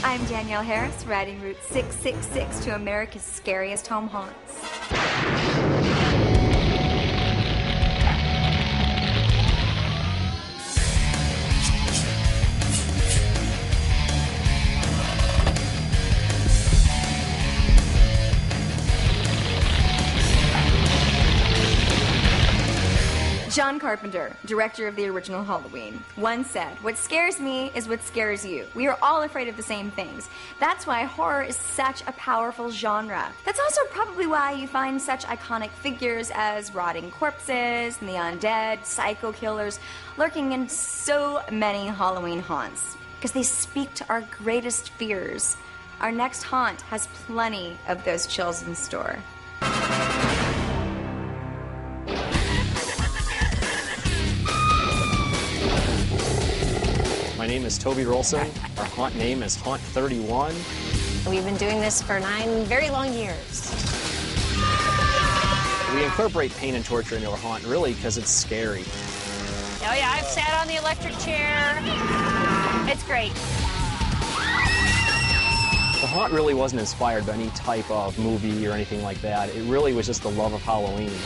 I'm Danielle Harris, riding Route 666 to America's scariest home haunts. John Carpenter, director of the original Halloween, once said, "What scares me is what scares you. We are all afraid of the same things. That's why horror is such a powerful genre. That's also probably why you find such iconic figures as rotting corpses, the undead, psycho killers, lurking in so many Halloween haunts. Because they speak to our greatest fears. Our next haunt has plenty of those chills in store." My name is WROLSON. Our haunt name is Haunt 31. We've been doing this for 9 very long years. We incorporate pain and torture into our haunt, really, because it's scary. Oh yeah, I've sat on the electric chair. It's great. The haunt really wasn't inspired by any type of movie or anything like that. It really was just the love of Halloween.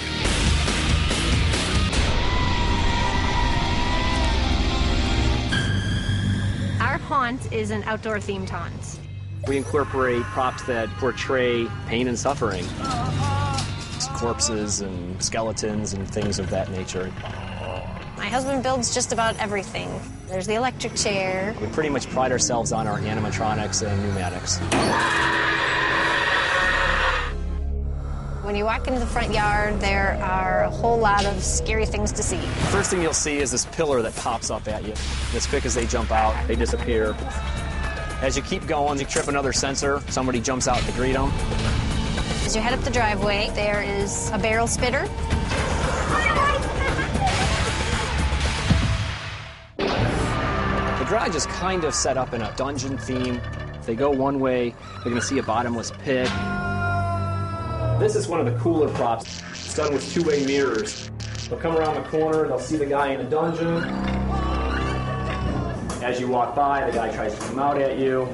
Our haunt is an outdoor-themed haunt. We incorporate props that portray pain and suffering. Corpses and skeletons and things of that nature. My husband builds just about everything. There's the electric chair. We pretty much pride ourselves on our animatronics and pneumatics. When you walk into the front yard, there are a whole lot of scary things to see. The first thing you'll see is this pillar that pops up at you. As quick as they jump out, they disappear. As you keep going, you trip another sensor, somebody jumps out to greet them. As you head up the driveway, there is a barrel spitter. The garage is kind of set up in a dungeon theme. If they go one way, they're going to see a bottomless pit. This is one of the cooler props. It's done with two-way mirrors. They'll come around the corner, they'll see the guy in a dungeon. As you walk by, the guy tries to come out at you.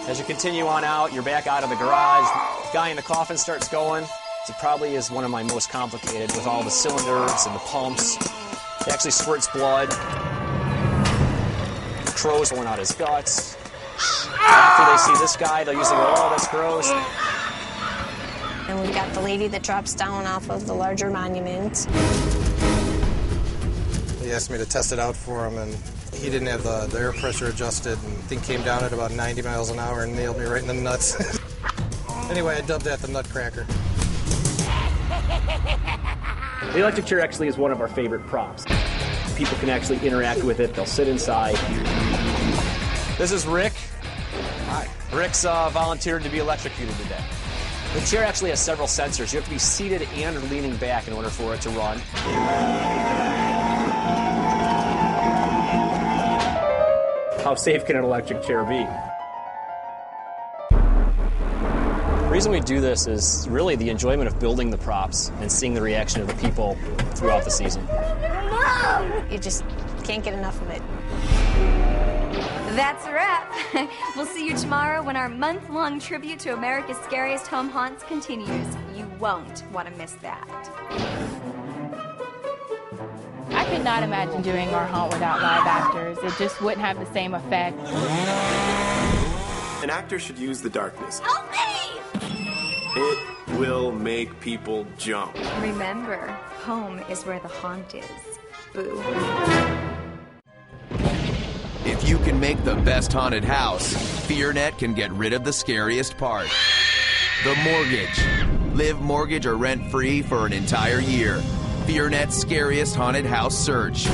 As you continue on out, you're back out of the garage. The guy in the coffin starts going. It probably is one of my most complicated with all the cylinders and the pumps. It actually squirts blood. The crow's pulling out his guts. After they see this guy, they'll usually go, "Oh, that's gross." And we've got the lady that drops down off of the larger monument. He asked me to test it out for him, and he didn't have the air pressure adjusted, and the thing came down at about 90 miles an hour and nailed me right in the nuts. Anyway, I dubbed that the Nutcracker. The electric chair actually is one of our favorite props. People can actually interact with it. They'll sit inside. This is Rick. Hi. Rick's volunteered to be electrocuted today. The chair actually has several sensors. You have to be seated and leaning back in order for it to run. How safe can an electric chair be? The reason we do this is really the enjoyment of building the props and seeing the reaction of the people throughout the season. You just can't get enough of it. That's a wrap. We'll see you tomorrow when our month-long tribute to America's Scariest Home Haunts continues. You won't want to miss that. I could not imagine doing our haunt without live actors. It just wouldn't have the same effect. An actor should use the darkness. Help me! It will make people jump. Remember, home is where the haunt is. Boo. If you can make the best haunted house, FearNet can get rid of the scariest part. The mortgage. Live mortgage or rent-free for an entire year. FearNet's scariest haunted house search,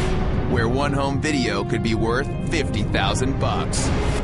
where one home video could be worth $50,000.